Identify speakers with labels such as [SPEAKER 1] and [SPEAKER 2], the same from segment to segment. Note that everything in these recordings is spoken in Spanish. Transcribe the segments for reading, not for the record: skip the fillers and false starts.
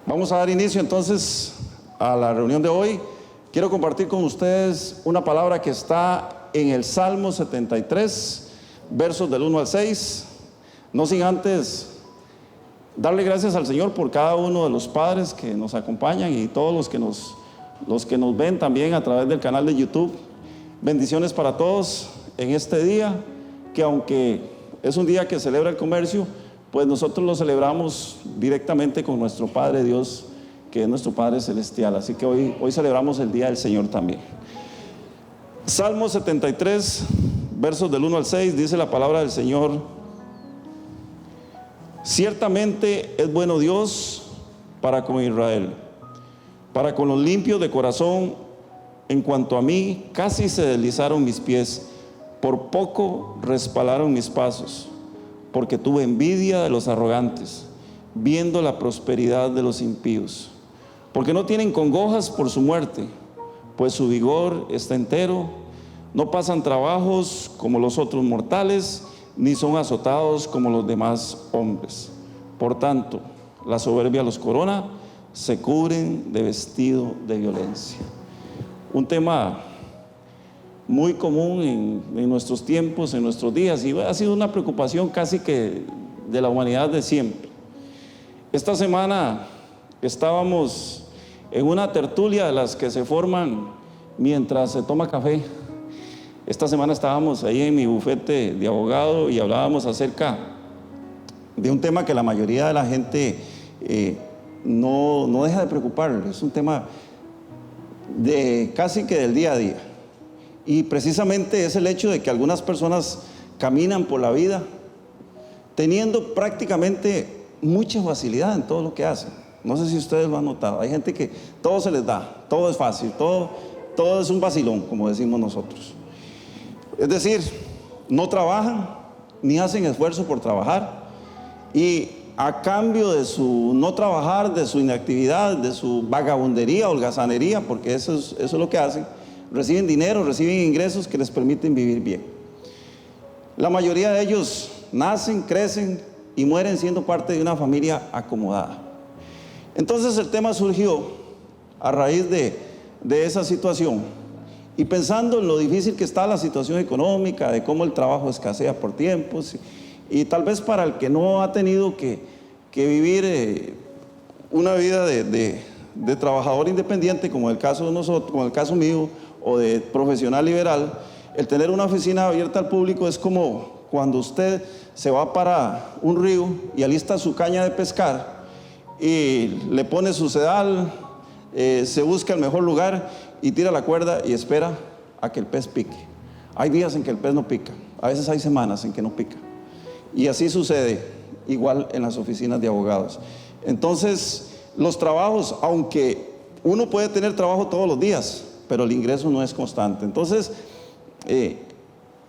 [SPEAKER 1] Vamos a dar inicio entonces a la reunión de hoy. Quiero compartir con ustedes una palabra que está en el Salmo 73, versos del 1 al 6. No sin antes darle gracias al Señor por cada uno de los padres que nos acompañan y todos los que nos ven también a través del canal de YouTube. Bendiciones para todos en este día, que aunque es un día que celebra el comercio, pues nosotros lo celebramos directamente con nuestro Padre Dios, que es nuestro Padre Celestial. Así que hoy celebramos el Día del Señor también. Salmo 73, versos del 1 al 6, dice la palabra del Señor: ciertamente es bueno Dios para con Israel, para con los limpios de corazón. En cuanto a mí, casi se deslizaron mis pies, por poco resbalaron mis pasos, porque tuve envidia de los arrogantes, viendo la prosperidad de los impíos, porque no tienen congojas por su muerte, pues su vigor está entero. No pasan trabajos como los otros mortales, ni son azotados como los demás hombres. Por tanto, la soberbia los corona, se cubren de vestido de violencia. Un tema muy común en nuestros tiempos, en nuestros días, y ha sido una preocupación casi que de la humanidad de siempre. Esta semana estábamos en una tertulia de las que se forman mientras se toma café. Esta semana estábamos ahí en mi bufete de abogado y hablábamos acerca de un tema que la mayoría de la gente no deja de preocuparle. Es un tema de casi que del día a día. Y precisamente es el hecho de que algunas personas caminan por la vida teniendo prácticamente mucha facilidad en todo lo que hacen. No sé si ustedes lo han notado. Hay gente que todo se les da, todo es fácil, todo es un vacilón, como decimos nosotros. Es decir, no trabajan ni hacen esfuerzo por trabajar, y a cambio de su no trabajar, de su inactividad, de su vagabundería, holgazanería, porque eso es lo que hacen, reciben dinero, reciben ingresos que les permiten vivir bien. La mayoría de ellos nacen, crecen y mueren siendo parte de una familia acomodada. Entonces el tema surgió a raíz de esa situación, y pensando en lo difícil que está la situación económica, de cómo el trabajo escasea por tiempos, y tal vez para el que no ha tenido que vivir una vida de trabajador independiente, como el caso de nosotros, como el caso mío, o de profesional liberal, el tener una oficina abierta al público es como cuando usted se va para un río y alista su caña de pescar y le pone su sedal, se busca el mejor lugar y tira la cuerda y espera a que el pez pique. Hay días en que el pez no pica, a veces hay semanas en que no pica, y así sucede igual en las oficinas de abogados. Entonces los trabajos, aunque uno puede tener trabajo todos los días, pero el ingreso no es constante. Entonces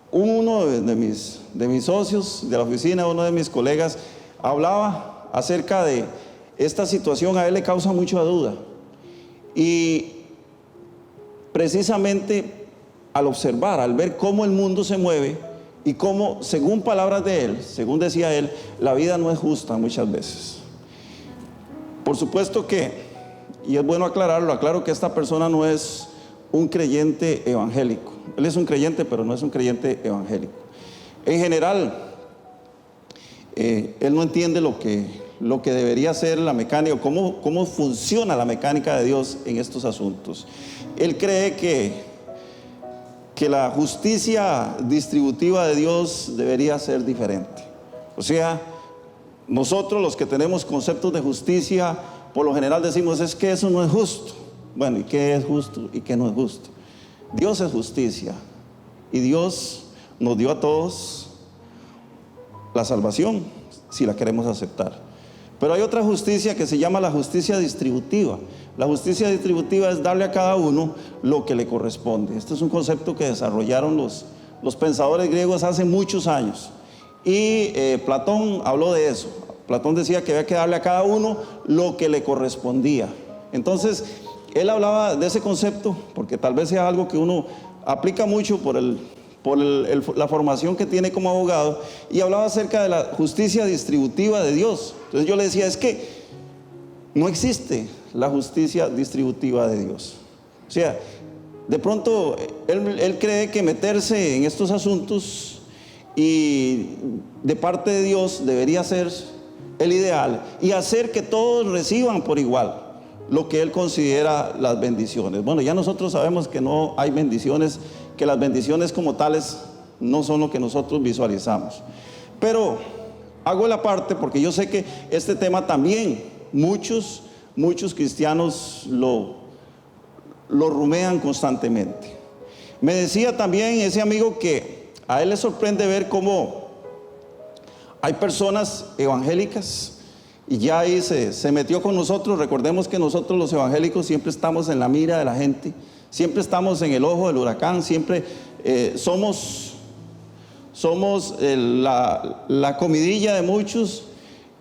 [SPEAKER 1] uno de mis socios de la oficina, uno de mis colegas, hablaba acerca de esta situación. A él le causa mucha duda, y precisamente al observar, al ver cómo el mundo se mueve y cómo, según palabras de él, según decía él, la vida no es justa muchas veces. Por supuesto que, y es bueno aclararlo, aclaro que esta persona no es un creyente evangélico. Él es un creyente, pero no es un creyente evangélico. En general, él no entiende lo que debería ser la mecánica, o cómo funciona la mecánica de Dios en estos asuntos. Él cree que la justicia distributiva de Dios debería ser diferente. O sea, nosotros los que tenemos conceptos de justicia, por lo general decimos, es que eso no es justo. Bueno, ¿y qué es justo y qué no es justo? Dios es justicia, y Dios nos dio a todos la salvación, si la queremos aceptar. Pero hay otra justicia que se llama la justicia distributiva. La justicia distributiva es darle a cada uno lo que le corresponde. Este es un concepto que desarrollaron los pensadores griegos hace muchos años, y Platón habló de eso. Platón decía que había que darle a cada uno lo que le correspondía. Entonces él hablaba de ese concepto porque tal vez sea algo que uno aplica mucho por la formación que tiene como abogado, y hablaba acerca de la justicia distributiva de Dios. Entonces yo le decía, es que no existe la justicia distributiva de Dios. O sea, de pronto él cree que meterse en estos asuntos y de parte de Dios debería ser el ideal y hacer que todos reciban por igual lo que él considera las bendiciones. Bueno, ya nosotros sabemos que no hay bendiciones, que las bendiciones como tales no son lo que nosotros visualizamos. Pero hago la parte porque yo sé que este tema también muchos cristianos lo rumean constantemente. Me decía también ese amigo que a él le sorprende ver cómo hay personas evangélicas y ya ahí se metió con nosotros. Recordemos que nosotros los evangélicos siempre estamos en la mira de la gente, siempre estamos en el ojo del huracán, siempre somos la comidilla de muchos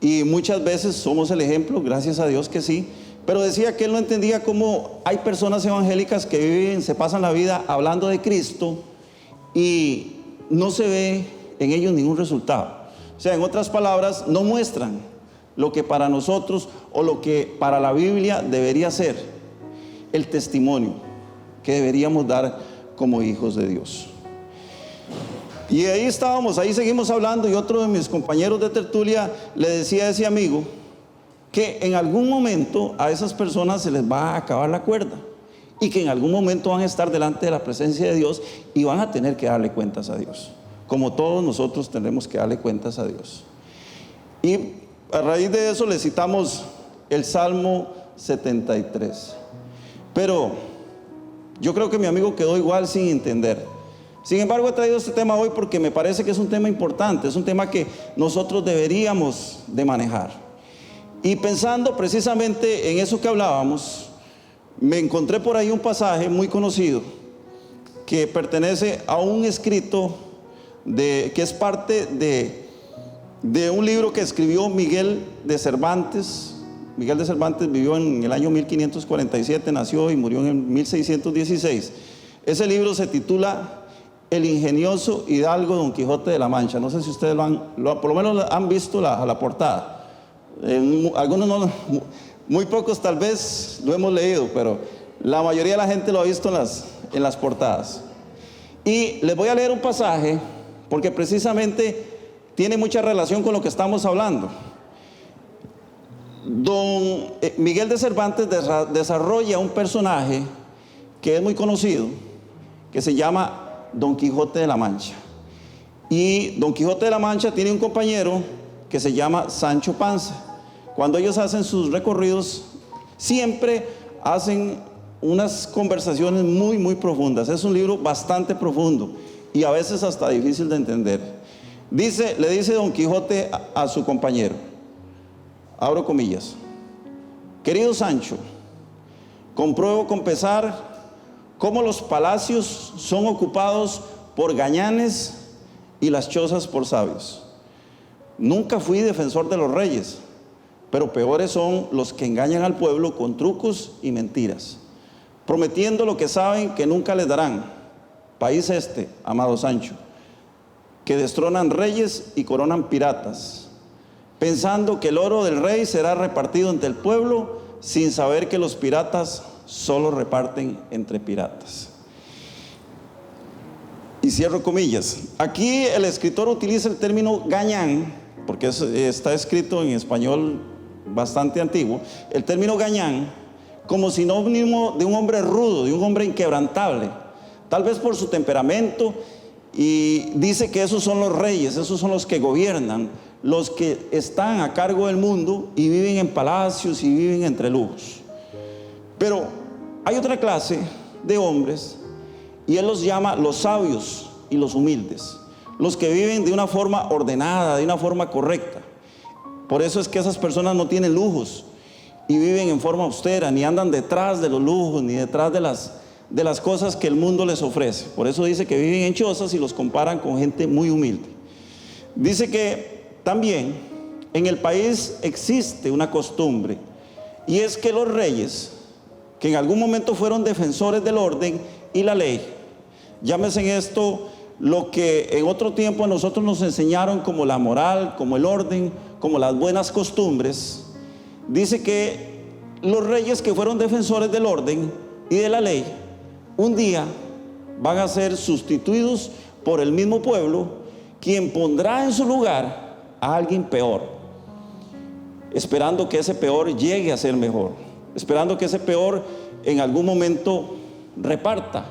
[SPEAKER 1] y muchas veces somos el ejemplo, gracias a Dios que sí. Pero decía que él no entendía cómo hay personas evangélicas que viven, se pasan la vida hablando de Cristo y no se ve en ellos ningún resultado. O sea, en otras palabras, no muestran lo que para nosotros o lo que para la Biblia debería ser el testimonio que deberíamos dar como hijos de Dios. Y ahí estábamos, ahí seguimos hablando y otro de mis compañeros de tertulia le decía a ese amigo que en algún momento a esas personas se les va a acabar la cuerda y que en algún momento van a estar delante de la presencia de Dios y van a tener que darle cuentas a Dios, como todos nosotros tendremos que darle cuentas a Dios. Y a raíz de eso le citamos el Salmo 73. Pero yo creo que mi amigo quedó igual sin entender. Sin embargo, he traído este tema hoy porque me parece que es un tema importante, es un tema que nosotros deberíamos de manejar. Y pensando precisamente en eso que hablábamos, me encontré por ahí un pasaje muy conocido que pertenece a un escrito que es parte de un libro que escribió Miguel de Cervantes. Miguel de Cervantes vivió en el año 1547, nació y murió en 1616. Ese libro se titula El ingenioso hidalgo Don Quijote de la Mancha. No sé si ustedes por lo menos han visto la portada. Algunos no, muy pocos tal vez lo hemos leído, pero la mayoría de la gente lo ha visto en las portadas. Y les voy a leer un pasaje porque precisamente tiene mucha relación con lo que estamos hablando. Don Miguel de Cervantes desarrolla un personaje que es muy conocido, que se llama Don Quijote de la Mancha. Y Don Quijote de la Mancha tiene un compañero que se llama Sancho Panza. Cuando ellos hacen sus recorridos, siempre hacen unas conversaciones muy profundas. Es un libro bastante profundo y a veces hasta difícil de entender. Le dice Don Quijote a su compañero, abro comillas: querido Sancho, compruebo con pesar cómo los palacios son ocupados por gañanes y las chozas por sabios. Nunca fui defensor de los reyes, pero peores son los que engañan al pueblo con trucos y mentiras, prometiendo lo que saben que nunca les darán. País este, amado Sancho, que destronan reyes y coronan piratas, pensando que el oro del rey será repartido entre el pueblo, sin saber que los piratas solo reparten entre piratas. Y cierro comillas. Aquí el escritor utiliza el término gañán, porque está escrito en español bastante antiguo, el término gañán como sinónimo de un hombre rudo, de un hombre inquebrantable, tal vez por su temperamento, y dice que esos son los reyes, esos son los que gobiernan, los que están a cargo del mundo y viven en palacios y viven entre lujos. Pero hay otra clase de hombres y él los llama los sabios y los humildes, los que viven de una forma ordenada, de una forma correcta. Por eso es que esas personas no tienen lujos y viven en forma austera, ni andan detrás de los lujos, ni detrás de las cosas que el mundo les ofrece. Por eso dice que viven en chozas y los comparan con gente muy humilde. Dice que también en el país existe una costumbre, y es que los reyes, que en algún momento fueron defensores del orden y la ley, llámese en esto lo que en otro tiempo a nosotros nos enseñaron como la moral, como el orden, como las buenas costumbres, dice que los reyes que fueron defensores del orden y de la ley, un día van a ser sustituidos por el mismo pueblo, quien pondrá en su lugar a alguien peor, esperando que ese peor llegue a ser mejor, esperando que ese peor en algún momento reparta,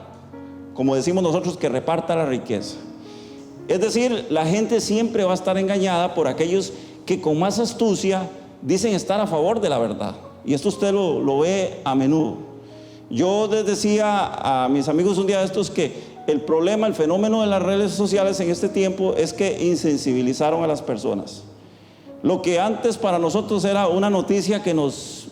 [SPEAKER 1] como decimos nosotros, que reparta la riqueza. Es decir, la gente siempre va a estar engañada por aquellos que con más astucia dicen estar a favor de la verdad. Y esto usted lo ve a menudo. Yo les decía a mis amigos un día de estos que el problema, el fenómeno de las redes sociales en este tiempo es que insensibilizaron a las personas. Lo que antes para nosotros era una noticia que nos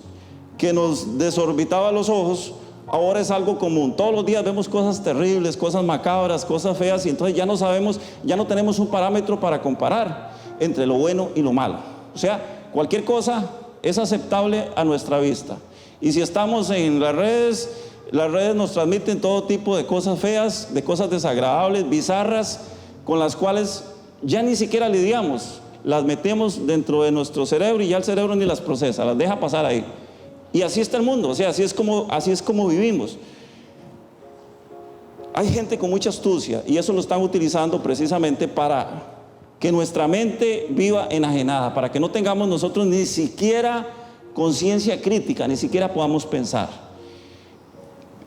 [SPEAKER 1] desorbitaba los ojos, ahora es algo común. Todos los días vemos cosas terribles, cosas macabras, cosas feas, y entonces ya no sabemos, ya no tenemos un parámetro para comparar entre lo bueno y lo malo. O sea, cualquier cosa es aceptable a nuestra vista. Y si estamos en las redes nos transmiten todo tipo de cosas feas, de cosas desagradables, bizarras, con las cuales ya ni siquiera lidiamos. Las metemos dentro de nuestro cerebro y ya el cerebro ni las procesa, las deja pasar ahí. Y así está el mundo, o sea, así es como vivimos. Hay gente con mucha astucia y eso lo están utilizando precisamente para que nuestra mente viva enajenada, para que no tengamos nosotros ni siquiera conciencia crítica, ni siquiera podamos pensar.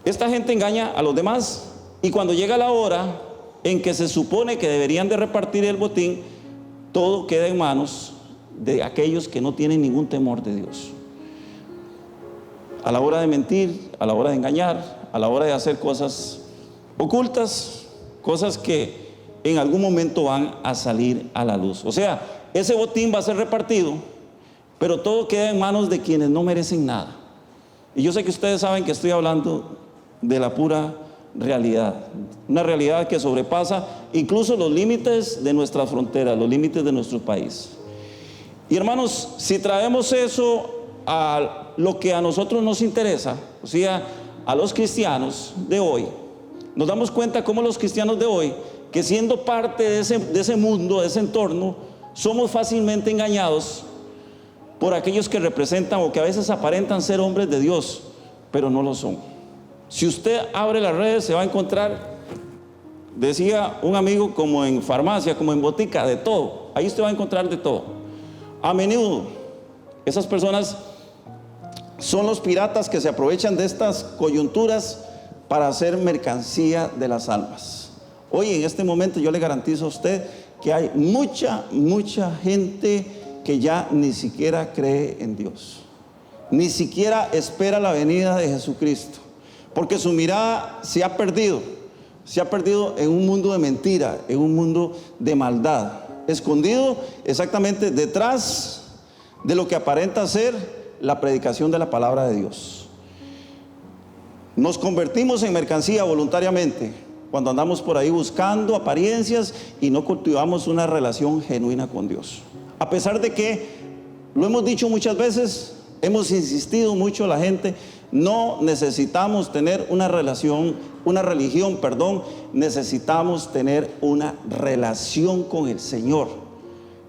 [SPEAKER 1] Esta gente engaña a los demás y cuando llega la hora en que se supone que deberían de repartir el botín, todo queda en manos de aquellos que no tienen ningún temor de Dios. A la hora de mentir, a la hora de engañar, a la hora de hacer cosas ocultas, cosas que en algún momento van a salir a la luz. O sea, ese botín va a ser repartido, pero todo queda en manos de quienes no merecen nada. Y yo sé que ustedes saben que estoy hablando de la pura realidad, una realidad que sobrepasa incluso los límites de nuestras fronteras, los límites de nuestro país. Y hermanos, si traemos eso a lo que a nosotros nos interesa, o sea, a los cristianos de hoy, nos damos cuenta cómo los cristianos de hoy, que siendo parte de ese mundo, de ese entorno, somos fácilmente engañados por aquellos que representan o que a veces aparentan ser hombres de Dios, pero no lo son. Si usted abre las redes se va a encontrar, decía un amigo, como en farmacia, como en botica, de todo. Ahí usted va a encontrar de todo. A menudo esas personas son los piratas que se aprovechan de estas coyunturas para hacer mercancía de las almas. Hoy en este momento yo le garantizo a usted que hay mucha gente que ya ni siquiera cree en Dios, ni siquiera espera la venida de Jesucristo, porque su mirada se ha perdido en un mundo de mentira, en un mundo de maldad, escondido exactamente detrás de lo que aparenta ser la predicación de la palabra de Dios. Nos convertimos en mercancía voluntariamente cuando andamos por ahí buscando apariencias y no cultivamos una relación genuina con Dios. A pesar de que, lo hemos dicho muchas veces, hemos insistido mucho a la gente, no necesitamos tener una religión, necesitamos tener una relación con el Señor.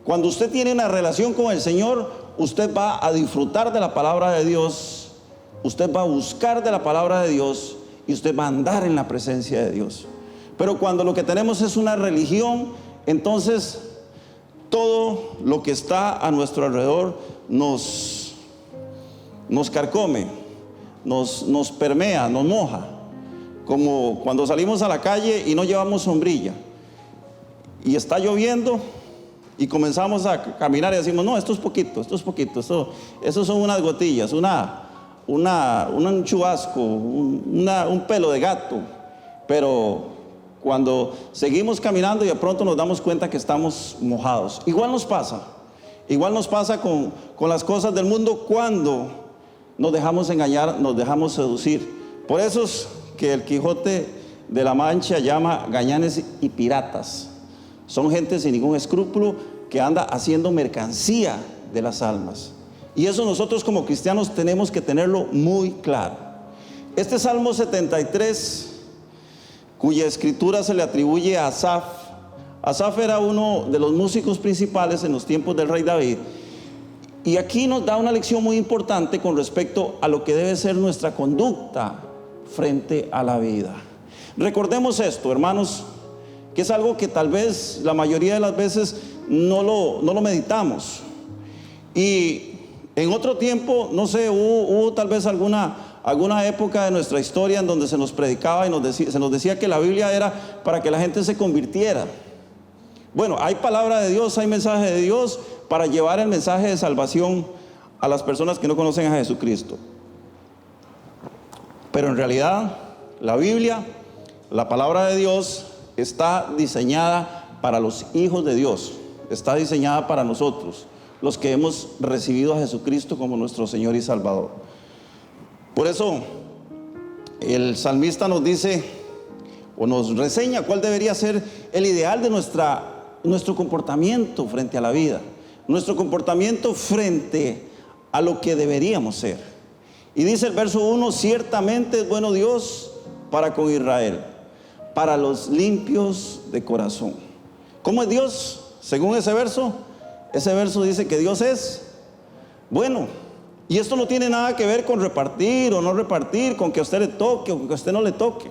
[SPEAKER 1] Cuando usted tiene una relación con el Señor, usted va a disfrutar de la palabra de Dios, usted va a buscar de la palabra de Dios y usted va a andar en la presencia de Dios. Pero cuando lo que tenemos es una religión, entonces todo lo que está a nuestro alrededor nos carcome, nos permea, nos moja, como cuando salimos a la calle y no llevamos sombrilla y está lloviendo y comenzamos a caminar y decimos, no, esto es poquito, eso son unas gotillas, un chubasco, un pelo de gato. Pero cuando seguimos caminando y de pronto nos damos cuenta que estamos mojados. Igual nos pasa con las cosas del mundo cuando nos dejamos engañar, nos dejamos seducir. Por eso es que el Quijote de la Mancha llama gañanes y piratas. Son gente sin ningún escrúpulo que anda haciendo mercancía de las almas. Y eso nosotros como cristianos tenemos que tenerlo muy claro. Este Salmo 73, cuya escritura se le atribuye a Asaf. Asaf era uno de los músicos principales en los tiempos del rey David. Y aquí nos da una lección muy importante con respecto a lo que debe ser nuestra conducta frente a la vida. Recordemos esto, hermanos, que es algo que tal vez la mayoría de las veces no lo meditamos. Y en otro tiempo, no sé, hubo tal vez alguna época de nuestra historia en donde se nos predicaba y se nos decía que la Biblia era para que la gente se convirtiera. Bueno, hay palabra de Dios, hay mensaje de Dios para llevar el mensaje de salvación a las personas que no conocen a Jesucristo. Pero en realidad, la Biblia, la palabra de Dios, está diseñada para los hijos de Dios, está diseñada para nosotros, los que hemos recibido a Jesucristo como nuestro Señor y Salvador. Por eso, el salmista nos dice, o nos reseña cuál debería ser el ideal de nuestro comportamiento frente a la vida, nuestro comportamiento frente a lo que deberíamos ser. Y dice el verso 1, ciertamente es bueno Dios para con Israel, para los limpios de corazón. ¿Cómo es Dios? Según ese verso dice que Dios es bueno. Y esto no tiene nada que ver con repartir o no repartir, con que a usted le toque o que a usted no le toque.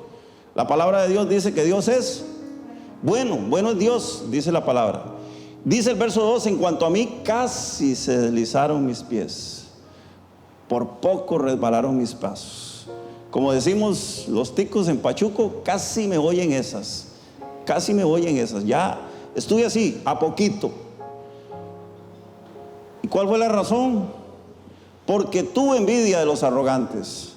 [SPEAKER 1] La palabra de Dios dice que Dios es bueno, bueno es Dios, dice la palabra. Dice el verso 2, en cuanto a mí casi se deslizaron mis pies, por poco resbalaron mis pasos. Como decimos los ticos en Pachuco, casi me voy en esas, ya estuve así, a poquito. ¿Y cuál fue la razón? Porque tuve envidia de los arrogantes,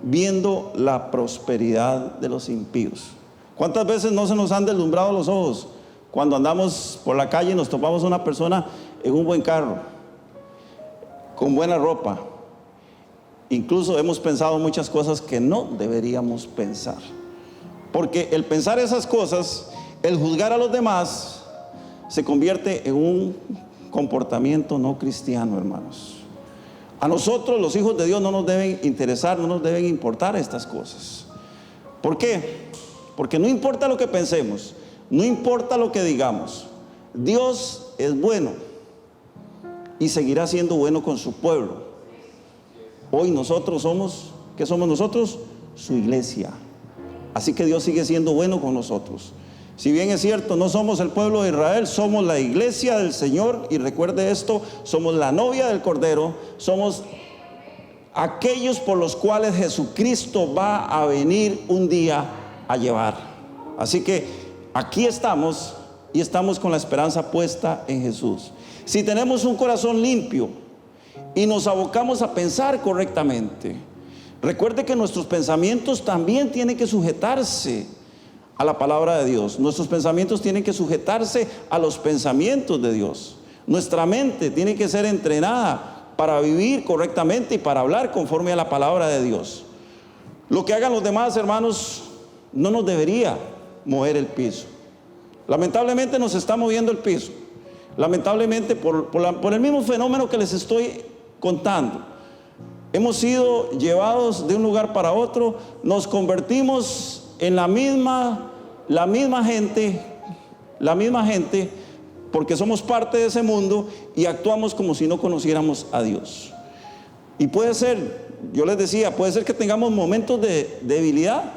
[SPEAKER 1] viendo la prosperidad de los impíos. ¿Cuántas veces no se nos han deslumbrado los ojos cuando andamos por la calle y nos topamos a una persona en un buen carro, con buena ropa? Incluso hemos pensado muchas cosas que no deberíamos pensar, porque el pensar esas cosas, el juzgar a los demás, se convierte en un comportamiento no cristiano, hermanos. A nosotros, los hijos de Dios, no nos deben interesar, no nos deben importar estas cosas. ¿Por qué? Porque no importa lo que pensemos, no importa lo que digamos, Dios es bueno y seguirá siendo bueno con su pueblo. Hoy nosotros somos, ¿qué somos nosotros? Su iglesia. Así que Dios sigue siendo bueno con nosotros. Si bien es cierto, no somos el pueblo de Israel, somos la iglesia del Señor. Y recuerde esto, somos la novia del Cordero, somos aquellos por los cuales Jesucristo va a venir un día a llevar. Así que aquí estamos y estamos con la esperanza puesta en Jesús. Si tenemos un corazón limpio y nos abocamos a pensar correctamente, recuerde que nuestros pensamientos también tienen que sujetarse a la palabra de Dios. Nuestros pensamientos tienen que sujetarse a los pensamientos de Dios. Nuestra mente tiene que ser entrenada para vivir correctamente y para hablar conforme a la palabra de Dios. Lo que hagan los demás, hermanos, no nos debería mover el piso. Lamentablemente nos está moviendo el piso. Lamentablemente por el mismo fenómeno que les estoy contando. Hemos sido llevados de un lugar para otro, nos convertimos en la misma gente, porque somos parte de ese mundo y actuamos como si no conociéramos a Dios. Y puede ser, yo les decía, puede ser que tengamos momentos de debilidad,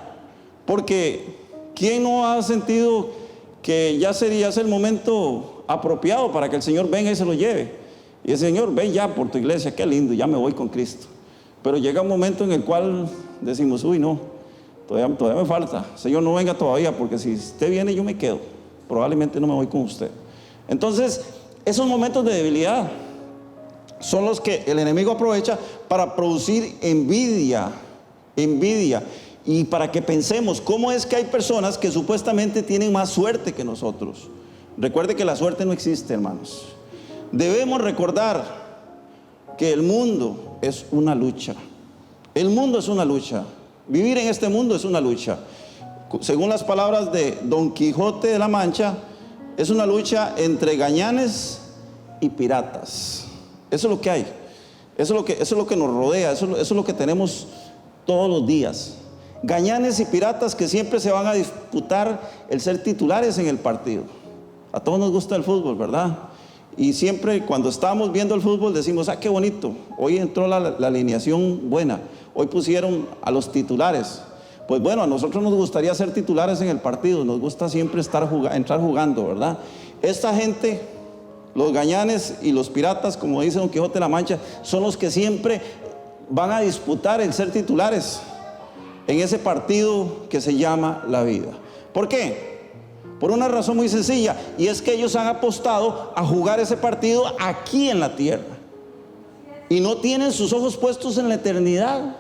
[SPEAKER 1] porque ¿quién no ha sentido que ya es el momento apropiado para que el Señor venga y se lo lleve? Y el Señor, ven ya por tu iglesia, qué lindo, ya me voy con Cristo. Pero llega un momento en el cual decimos, uy, no. Todavía me falta, Señor, no venga todavía, porque si usted viene yo me quedo, probablemente no me voy con usted. Entonces, esos momentos de debilidad son los que el enemigo aprovecha para producir envidia, y para que pensemos cómo es que hay personas que supuestamente tienen más suerte que nosotros. Recuerde que la suerte no existe, hermanos. Debemos recordar que el mundo es una lucha. El mundo es una lucha. Vivir en este mundo es una lucha. Según las palabras de Don Quijote de la Mancha, es una lucha entre gañanes y piratas. Eso es lo que hay. Eso es lo que nos rodea. Eso es lo que tenemos todos los días. Gañanes y piratas que siempre se van a disputar el ser titulares en el partido. A todos nos gusta el fútbol, ¿verdad? Y siempre cuando estamos viendo el fútbol decimos, ah, qué bonito, hoy entró la alineación buena, hoy pusieron a los titulares. Pues bueno, a nosotros nos gustaría ser titulares en el partido, nos gusta siempre entrar jugando, ¿verdad? Esta gente, los gañanes y los piratas, como dice Don Quijote de la Mancha, son los que siempre van a disputar el ser titulares en ese partido que se llama la vida. ¿Por qué? Por una razón muy sencilla, y es que ellos han apostado a jugar ese partido aquí en la tierra y no tienen sus ojos puestos en la eternidad.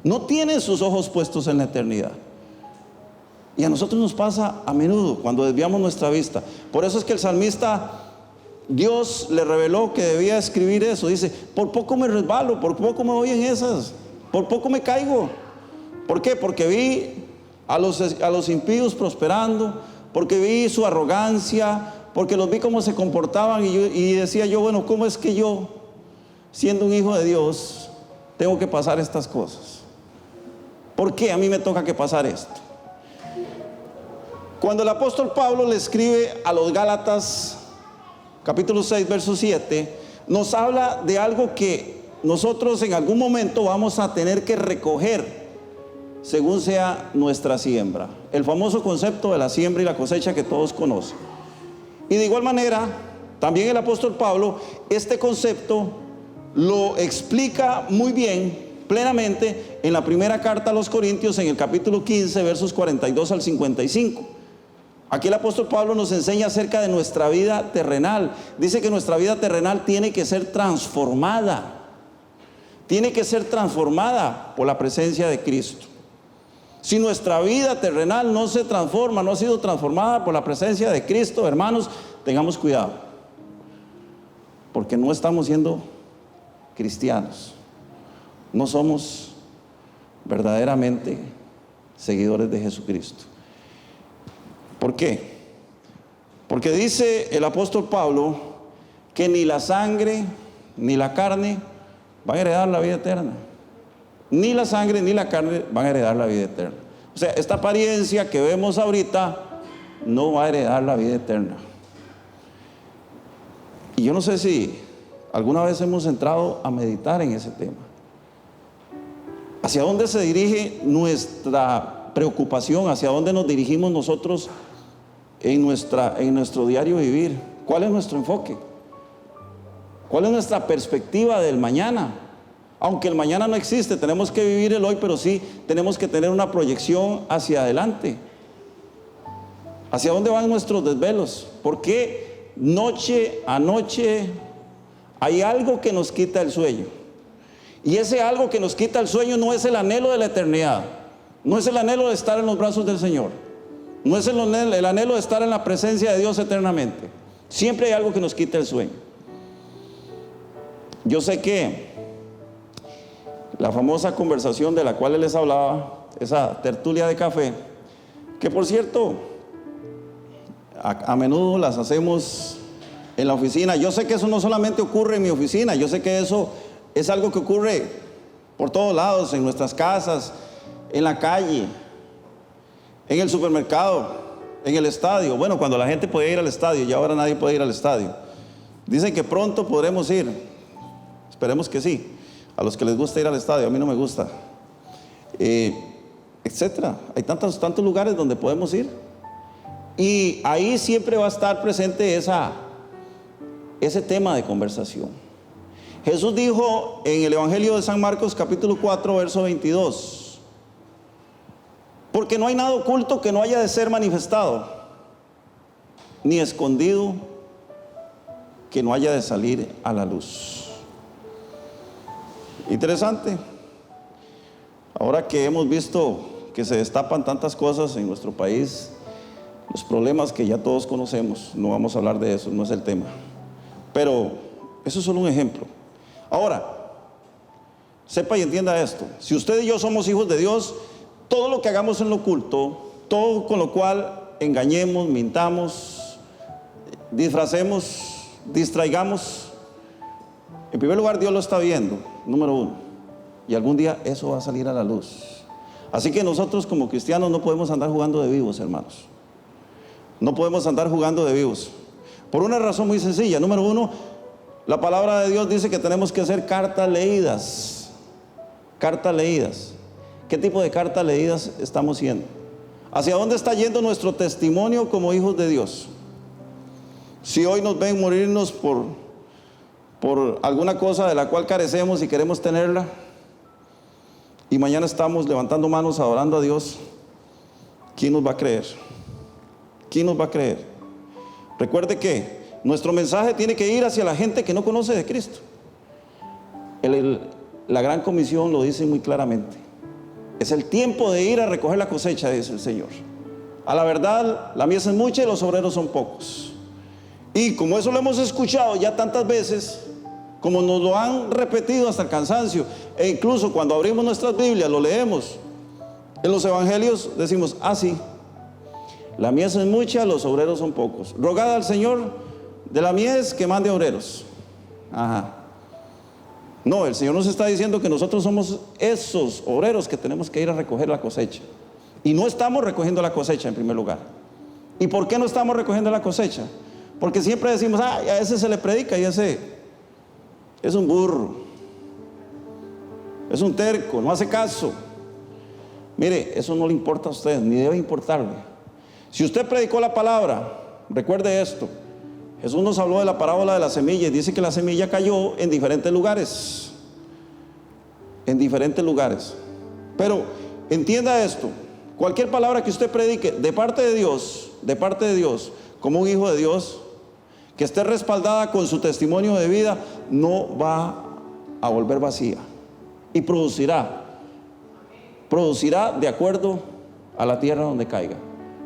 [SPEAKER 1] No tienen sus ojos puestos en la eternidad. Y a nosotros nos pasa a menudo cuando desviamos nuestra vista. Por eso es que el salmista, Dios le reveló que debía escribir eso. Dice, por poco me resbalo, por poco me voy en esas, por poco me caigo. ¿Por qué? Porque vi a los impíos prosperando, porque vi su arrogancia, porque los vi cómo se comportaban y decía yo, bueno, ¿cómo es que yo, siendo un hijo de Dios, tengo que pasar estas cosas? ¿Por qué a mí me toca que pasar esto? Cuando el apóstol Pablo le escribe a los Gálatas, capítulo 6, verso 7, nos habla de algo que nosotros en algún momento vamos a tener que recoger según sea nuestra siembra. El famoso concepto de la siembra y la cosecha que todos conocen. Y de igual manera, también el apóstol Pablo, este concepto lo explica muy bien, plenamente, en la primera carta a los Corintios, en el capítulo 15, versos 42 al 55. Aquí el apóstol Pablo nos enseña acerca de nuestra vida terrenal. Dice que nuestra vida terrenal tiene que ser transformada. Tiene que ser transformada por la presencia de Cristo. Si nuestra vida terrenal no se transforma, no ha sido transformada por la presencia de Cristo, hermanos, tengamos cuidado, porque no estamos siendo cristianos, no somos verdaderamente seguidores de Jesucristo. ¿Por qué? Porque dice el apóstol Pablo que ni la sangre ni la carne van a heredar la vida eterna. Ni la sangre ni la carne van a heredar la vida eterna. O sea, esta apariencia que vemos ahorita no va a heredar la vida eterna. Y yo no sé si alguna vez hemos entrado a meditar en ese tema. ¿Hacia dónde se dirige nuestra preocupación? ¿Hacia dónde nos dirigimos nosotros en nuestro diario vivir? ¿Cuál es nuestro enfoque? ¿Cuál es nuestra perspectiva del mañana? Aunque el mañana no existe, tenemos que vivir el hoy, pero sí tenemos que tener una proyección hacia adelante. ¿Hacia dónde van nuestros desvelos? Porque noche a noche hay algo que nos quita el sueño. Y ese algo que nos quita el sueño no es el anhelo de la eternidad, no es el anhelo de estar en los brazos del Señor, no es el anhelo de estar en la presencia de Dios eternamente. Siempre hay algo que nos quita el sueño. Yo sé que la famosa conversación de la cual él les hablaba, esa tertulia de café, que por cierto, a menudo las hacemos en la oficina. Yo sé que eso no solamente ocurre en mi oficina, yo sé que eso es algo que ocurre por todos lados, en nuestras casas, en la calle, en el supermercado, en el estadio. Bueno, cuando la gente podía ir al estadio, y ahora nadie puede ir al estadio. Dicen que pronto podremos ir, esperemos que sí. A los que les gusta ir al estadio, a mí no me gusta, etcétera. Hay tantos lugares donde podemos ir, y ahí siempre va a estar presente ese tema de conversación. Jesús dijo en el Evangelio de San Marcos, capítulo 4, verso 22, porque no hay nada oculto que no haya de ser manifestado, ni escondido que no haya de salir a la luz. Interesante. Ahora que hemos visto que se destapan tantas cosas en nuestro país, los problemas que ya todos conocemos, no vamos a hablar de eso, no es el tema, pero eso es solo un ejemplo. Ahora, sepa y entienda esto: si usted y yo somos hijos de Dios, todo lo que hagamos en lo oculto, todo con lo cual engañemos, mintamos, disfracemos, distraigamos, en primer lugar Dios lo está viendo, número uno, y algún día eso va a salir a la luz. Así que nosotros como cristianos no podemos andar jugando de vivos, hermanos. No podemos andar jugando de vivos. Por una razón muy sencilla. Número uno, la palabra de Dios dice que tenemos que hacer cartas leídas. Cartas leídas. ¿Qué tipo de cartas leídas estamos haciendo? ¿Hacia dónde está yendo nuestro testimonio como hijos de Dios? Si hoy nos ven morirnos por alguna cosa de la cual carecemos y queremos tenerla, y mañana estamos levantando manos adorando a Dios, ¿quién nos va a creer? ¿Quién nos va a creer? Recuerde que nuestro mensaje tiene que ir hacia la gente que no conoce de Cristo. La gran comisión lo dice muy claramente. Es el tiempo de ir a recoger la cosecha, dice el Señor. A la verdad, la mies es mucha y los obreros son pocos. Y como eso lo hemos escuchado ya tantas veces, como nos lo han repetido hasta el cansancio, e incluso cuando abrimos nuestras Biblias, lo leemos, en los evangelios decimos, sí, la mies es mucha, los obreros son pocos. Rogad al Señor de la mies que mande obreros. No, el Señor nos está diciendo que nosotros somos esos obreros que tenemos que ir a recoger la cosecha. Y no estamos recogiendo la cosecha en primer lugar. ¿Y por qué no estamos recogiendo la cosecha? Porque siempre decimos, a ese se le predica y ese es un burro, es un terco, no hace caso. Mire, eso no le importa a usted, ni debe importarle. Si usted predicó la palabra, recuerde esto. Jesús nos habló de la parábola de la semilla y dice que la semilla cayó en diferentes lugares. En diferentes lugares. Pero entienda esto: cualquier palabra que usted predique de parte de Dios, como un hijo de Dios, que esté respaldada con su testimonio de vida, no va a volver vacía. Y producirá de acuerdo a la tierra donde caiga.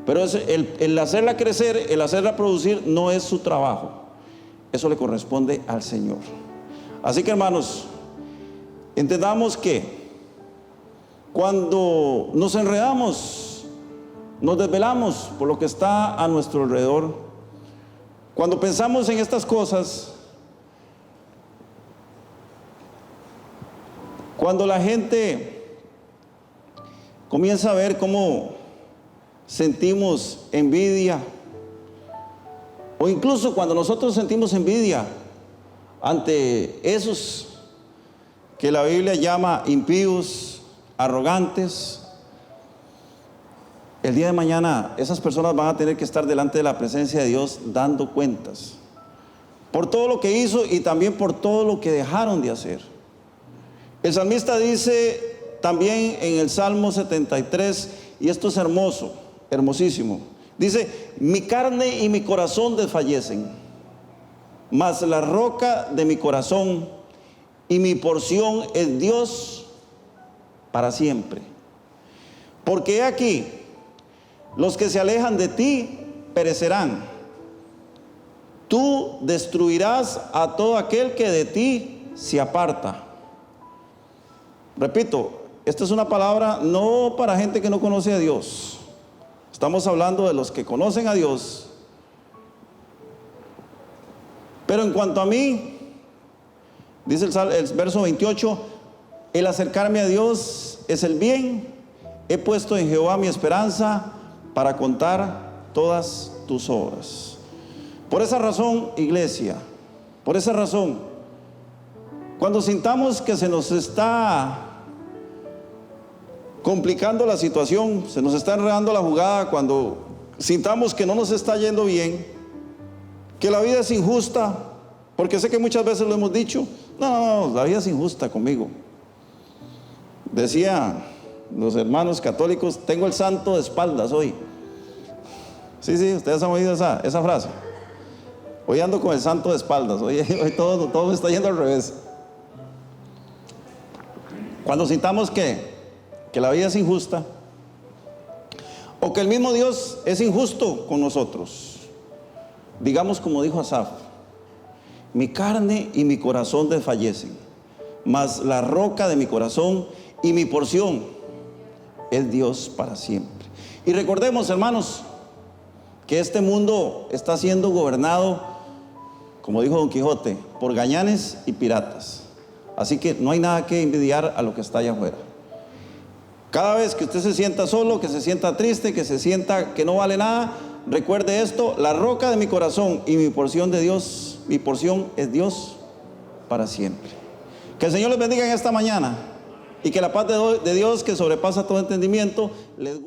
[SPEAKER 1] Pero el hacerla crecer, el hacerla producir, no es su trabajo. Eso le corresponde al Señor. Así que, hermanos, entendamos que cuando nos enredamos, nos desvelamos por lo que está a nuestro alrededor, cuando pensamos en estas cosas, cuando la gente comienza a ver cómo sentimos envidia, o incluso cuando nosotros sentimos envidia ante esos que la Biblia llama impíos, arrogantes, el día de mañana esas personas van a tener que estar delante de la presencia de Dios dando cuentas por todo lo que hizo y también por todo lo que dejaron de hacer. El salmista dice también en el Salmo 73, y esto es hermoso, hermosísimo. Dice: mi carne y mi corazón desfallecen, mas la roca de mi corazón y mi porción es Dios para siempre. Porque he aquí, los que se alejan de ti perecerán. Tú destruirás a todo aquel que de ti se aparta. Repito, esta es una palabra no para gente que no conoce a Dios. Estamos hablando de los que conocen a Dios. Pero en cuanto a mí, dice el verso 28, el acercarme a Dios es el bien. He puesto en Jehová mi esperanza para contar todas tus obras. Por esa razón, iglesia, por esa razón, cuando sintamos que se nos está complicando la situación, se nos está enredando la jugada, cuando sintamos que no nos está yendo bien, que la vida es injusta, porque sé que muchas veces lo hemos dicho, no, la vida es injusta conmigo. Decía los hermanos católicos, tengo el santo de espaldas hoy. Sí, ustedes han oído esa frase. Hoy ando con el santo de espaldas, hoy todo me está yendo al revés. Cuando sintamos que la vida es injusta, o que el mismo Dios es injusto con nosotros, digamos como dijo Asaf: mi carne y mi corazón desfallecen, mas la roca de mi corazón y mi porción es Dios para siempre. Y recordemos, hermanos, que este mundo está siendo gobernado, como dijo Don Quijote, por gañanes y piratas. Así que no hay nada que envidiar a lo que está allá afuera. Cada vez que usted se sienta solo, que se sienta triste, que se sienta que no vale nada, recuerde esto: la roca de mi corazón y mi porción de Dios, mi porción es Dios para siempre. Que el Señor les bendiga en esta mañana y que la paz de Dios, que sobrepasa todo entendimiento, les